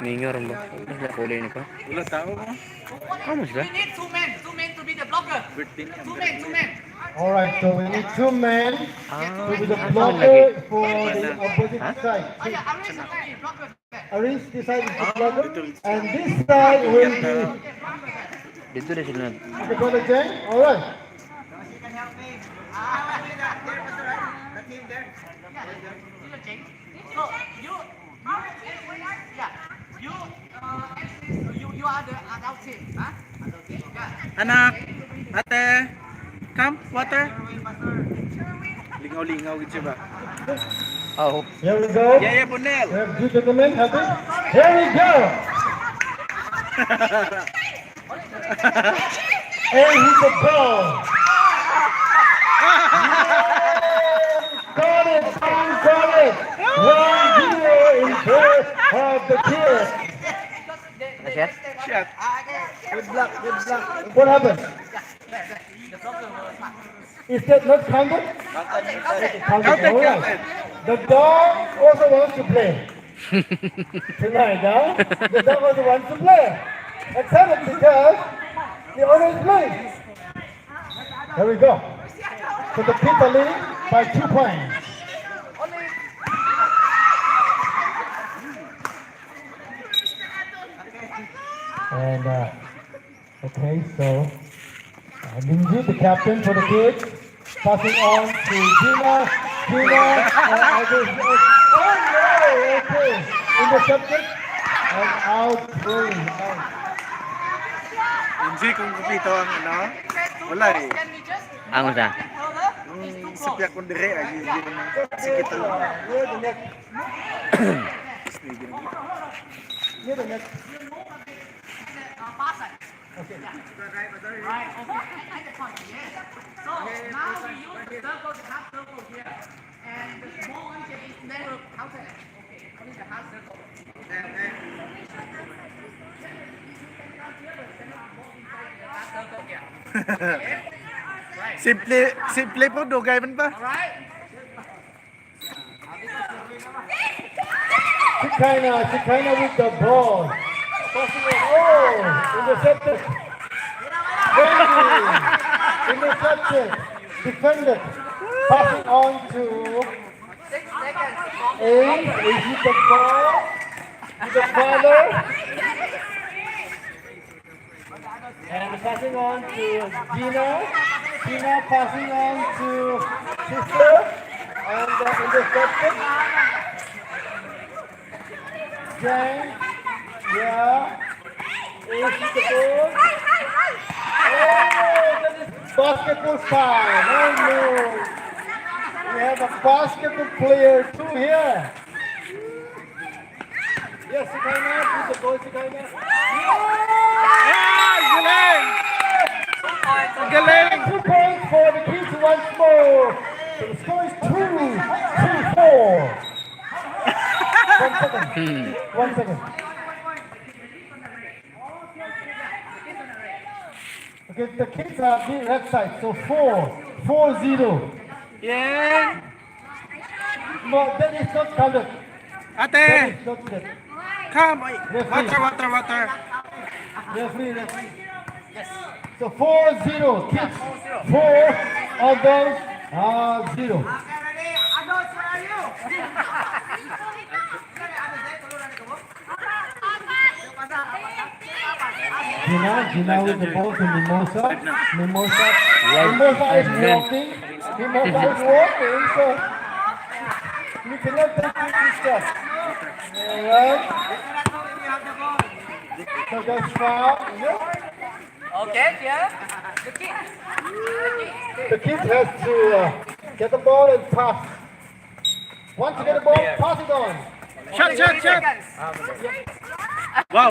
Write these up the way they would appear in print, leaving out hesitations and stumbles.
Mingar ba? Wala kulay ni pa. Wala tao mo. Kamu sila? We need two men to be the blocker. Two men. Alright, so we need 2 men Ah, to be the asan lagi? blocker for the opposite side. Oh yeah, arrange the way, blocker. Arrange this side is the blocker, and this side will be Dito na sila. the brother Jen. Alright. You can help me. The team there. Yeah, so you, yeah, you are the adult team, huh? Adult team. Yeah. Anak, ate, come, water. Lingaw-lingaw gitu ba? Oh, Here we go. Yeah, Bunel. We have 2 gentlemen. Happy? Here we go. And hit the ball. Got it. Got it. 1-0 in favor of the kid. nasyat? Shit. Good luck. What happened? Is that not counted? Counted. All right. The dog also wants to play. Tonight, huh? The dog also wants to play. Excited because the owner is playing. Here we go. So the kids are leading by 2 points. And okay, so Linji, the captain for the kids, passing on to Gina. Oh no, okay, intercepted and out, going out. Hindi kung kupito ang ano. Wala eh. Ang sa? Yung sapyak kong dire ay yun. Sikit lang. Near the neck. Near the neck. Okay. Right, okay. At the point, yes. So now we use the circle, the half circle here. And the small one is never counted. Okay, only the half circle. Half circle here. Okay. Right. Simple po, dugay man pa. Alright. Chicana with the ball. Passing it. Oh, intercepted. Intercepted. Defended. Passing on to 6 seconds. A. Is it the ball? With the father. And passing on to Gina. Gina passing on to sister. And intercepted. Jen. Yeah. Is it the ball? Oh, that is basketball time. Oh no. We have a basketball player too here. Yes, Chicana, with the ball, Chicana. Galing! Galing! 2 points for the kids once more. So the score is 2-4. 1 second. 1 second. Okay, the kids are being left side, so 4-0. Yeah! No, that is not counted. That Ate! is not counted. Come! Water! Referee. So 4-0. Kids 4, adults 0. Okay, ready? Adults, where are you? Gina with the ball to Mimosa. Mimosa is walking. So we cannot take this stuff. Alright. So that's foul. Okay, yeah. The kid has to get the ball and pass. Once you get the ball, pass it on. Shot! Wow!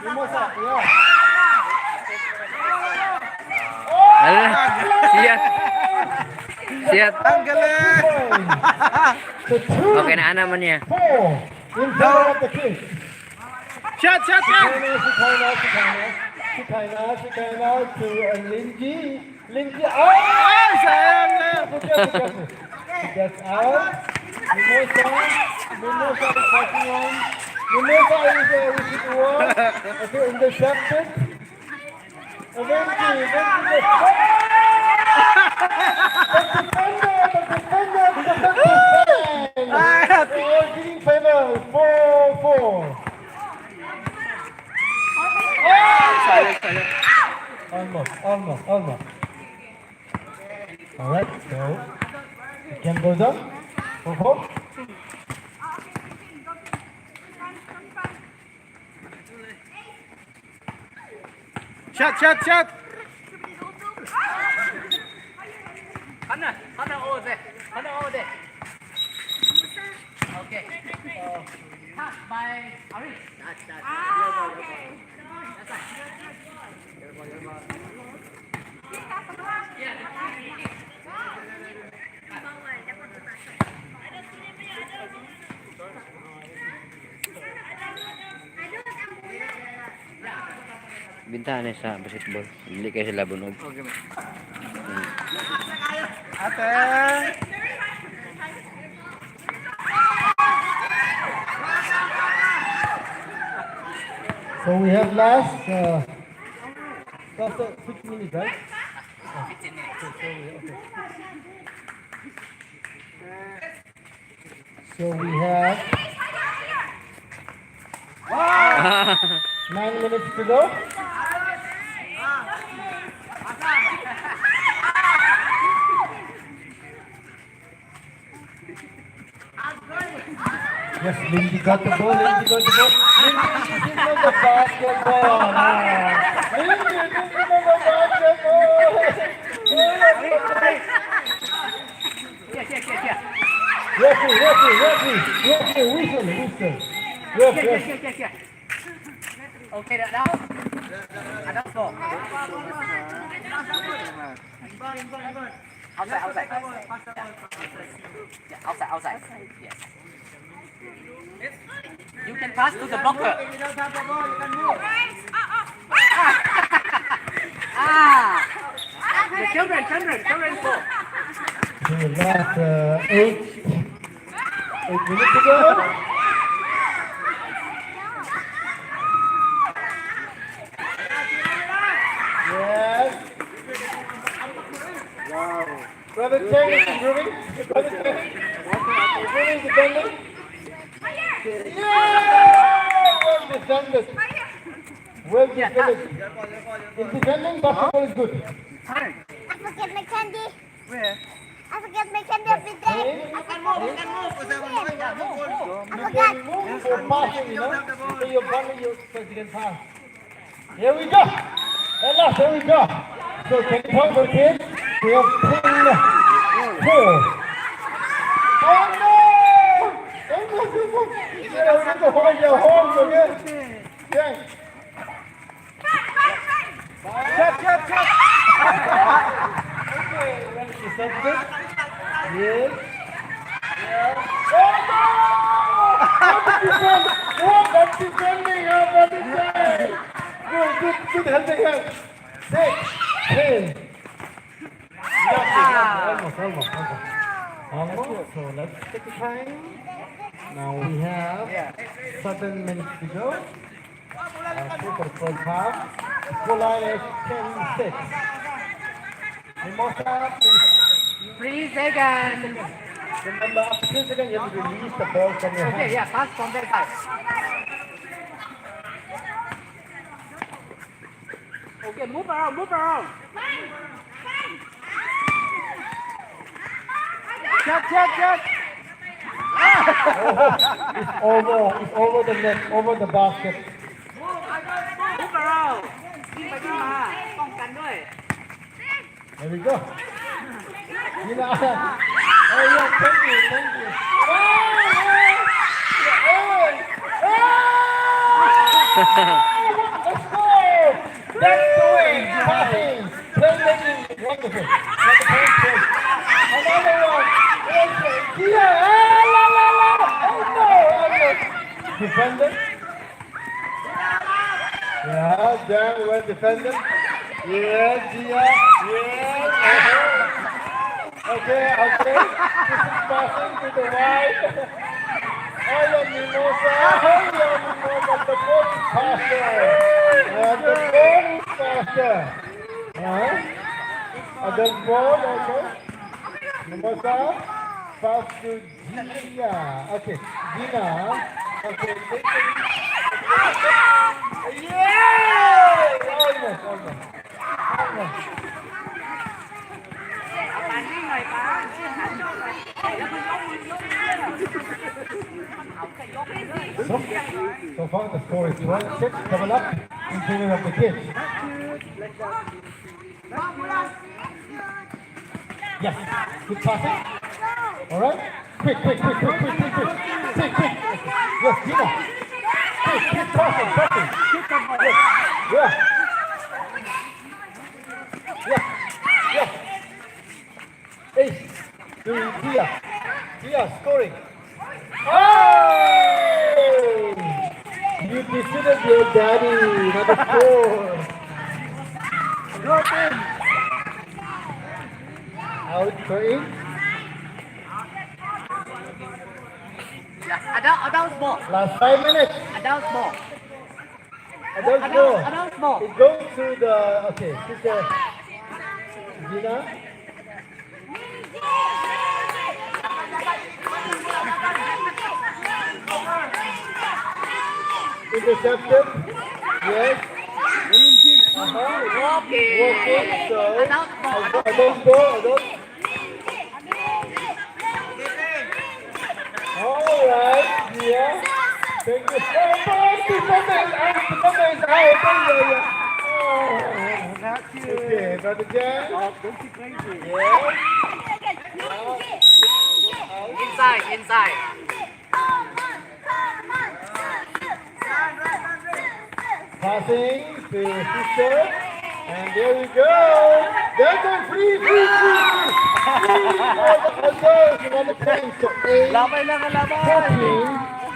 Mimosa, yeah. Ala, siat. Siat. Ang galing! So 2-4 Okay na naman niya. in favor of the kids. Shot! Chicana to Linji. Oh! Ay, sayang na! Careful. That's out. Mimosa is passing on. Mimosa is receiving one. Okay, intercepted. Eventually, the defender giving favor 4-4. Almost. All right, so the game goes on. 4-4. Shot. Hunter over there. Okay. Pass by Ari. Okay. Bintahan sa basketball. Hindi kayo sila bunog. Ate. So we have last 6 minutes, right? 15 minutes. So we have 9 minutes to go. Yes, Lindy got the ball. Lindy didn't know the basketball. Lindy didn't know the basketball. Referee, whistle. Here. Okay, now. Another ball. Outside. Yeah, outside. Yes. You can pass to the blocker. The children go. So the last 8 minutes to go. Yes. Brother Chen is improving. Improving defending. Well defended. In defending, basketball is good. I forget my candy. Where? I forget my candy every day. You can move for passing, you know. So you're running, you can pass. Here we go. At last, here we go. So 10 points for kids. We have 10-4. Oh no! Yeah, we have to hold your horns again. Yeah. Shot. Okay, ready to set this? Yes. Oh no! That's defending. Good helping hand. 6, 10. Almost. So let's take the time. Now we have 7 minutes to go. For the first half. Score line is 10-6. Mimosa, please. 3 seconds. Remember, after 3 seconds, you have to release the ball from your hand. Okay, yeah, pass from that side. Okay, move around. Shot. It's over the net, over the basket. Move around. วิ่งไปวิ่งมาป้องกันด้วย There we go. You know, oh yeah, thank you. Let's go! That's the way. Passing, playmaking, wonderful. Another one. Yeah. Oh no! Defender. Yeah, damn well defended. Yes, Gia. Yes. Okay. This is passing to the right. Hello, Mimosa. The ball is faster. And the ball is faster. Adult ball, okay. Mimosa. Pass to Gina. Okay, Gina. Okay. Yeah! Almost. So far the score is 12-6, double up in favor of the kids. Yes, good passing. All right, quick. Yes, Gina. Quick passing. Yes. Ace to Dia scoring. Oh! You defeated your daddy, number 4. Out for in. Adult ball. Last 5 minutes. Adult ball. Adult ball. Adult ball. It goes to the, okay, to the Gina. Intercepted. Yes. Walking. So, adult ball. All right. Yeah. Thank you. The number is out. Okay, Brother Jan. Inside. Passing to sister. And there we go. There's a free. Another point. So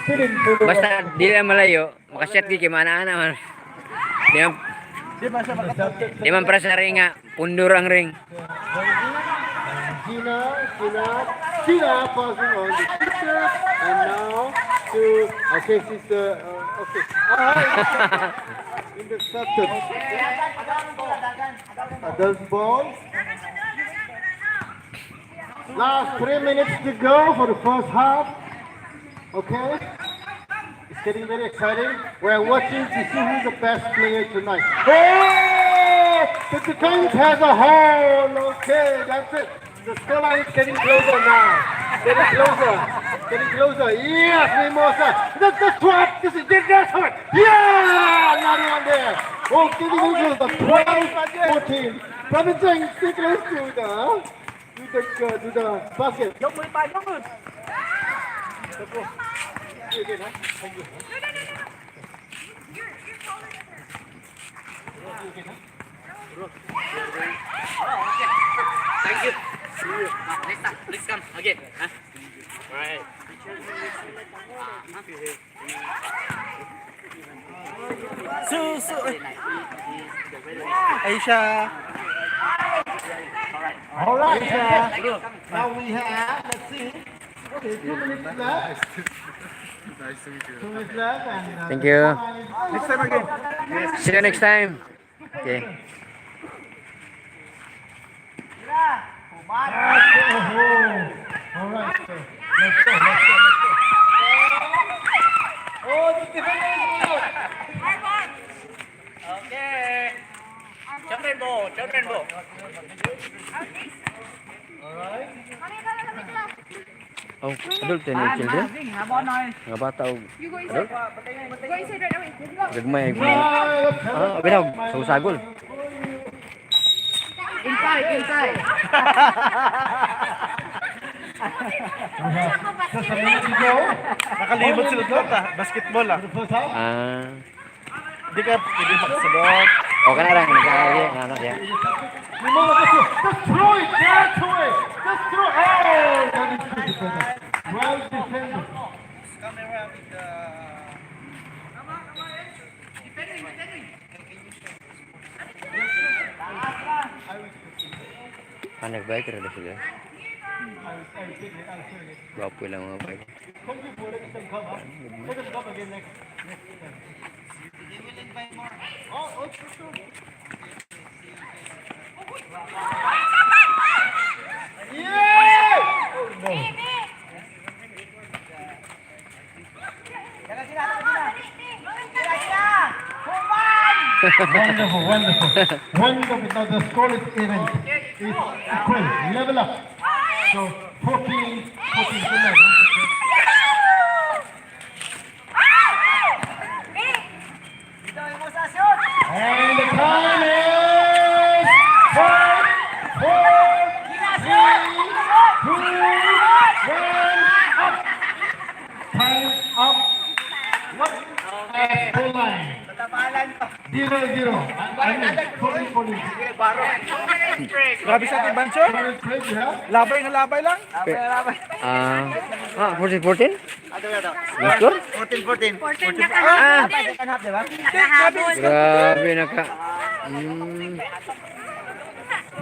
8-14. Basta di lang malayo, makaset di kay mana-ana man. Di man para sa ring nga, pundur ang ring. Gina passing on the sister. And now to, okay, sister, okay. Intercepted. Adult ball. Last 3 minutes to go for the first half. Okay. It's getting very exciting. We're watching to see who's the best player tonight. Oh! The defense has a hole. Okay, that's it. The scoreline is getting closer now. Getting closer. Yes, Mimosa. That's what. That's what. Yeah! Another one there. Oh, getting closer. The 12-14. Brother Cheng, stay close to the basket. Dốc mũi tay, dốc mũi. Thank you. Next come again. Right. Aisha. All right. Now we have, let's see. Okay, 2 minutes left. 2 minutes left. And, Thank you. Next time again. See you next time. Okay. All right. So let's go. Oh, the defender is out. Okay. Children ball. All right. Oh, adult and children. Mga bata o adult. Gagmay. Binaw. Sagol. Inside. Just a minute to go. Nakalimot sila doon basketball The first half. Hindi ka pwede makasadot. O ka na lang. Nag-aali. Ano siya. Just throw it. Just throw it. Oh, that is good defender. Well defended. Nag-bike rin sila. Gwapo lang mga boy. Wonderful, wonderful. Wonderful. Now the score is even. It's equal. Level up. So 14, 14 tonight. And the time is 5, 4, 3, 2, 1, up. Time up. What? Full line. 0-0. I mean, 40-40. Grabe sa ating banso. Labay na labay lang. 14-14? Score? 14-14. Grabe na ka.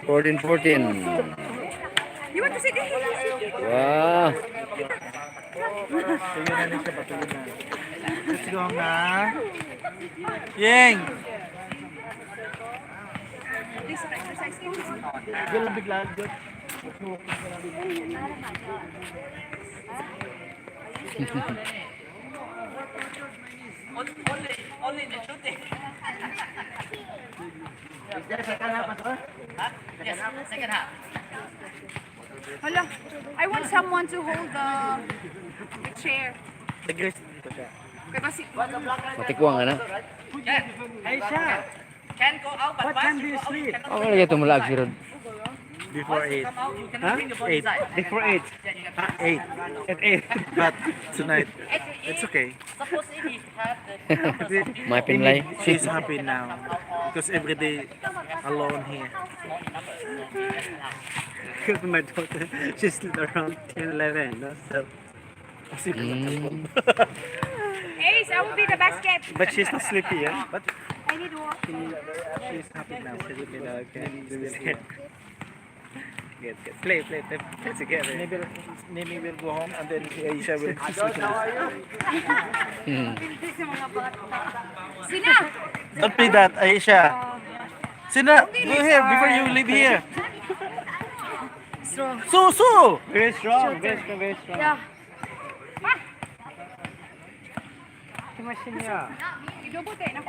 14-14. Wow. Let's go na. Yeng. Galang bigla. Only the shooting. Yes, second half. Hala, I want someone to hold the chair. Okay, kasi Matikwang na. Hey, Sha. Can go out, but What time do you sleep? Ako lagi tumulag si Rod. Before 8. come out, you can Huh? bring the ball 8. inside. Before 8. 8. At 8. But tonight, it's okay. Suppose if he had the May pinlay. She's happy now. Because every day alone here. Because my daughter, she's still around 10, 11. No? So, Ace, I will be the basket. but she's not sleepy, yeah? But I need water. she's happy now. She's happy now. Okay. Good. Play together. Maybe we'll go home and then Aisha will sleep. Sina! Don't be that, Aisha. Sina, go here before you leave here. Strong. So. Very strong. Yeah. Masih niya. Idobo tayo na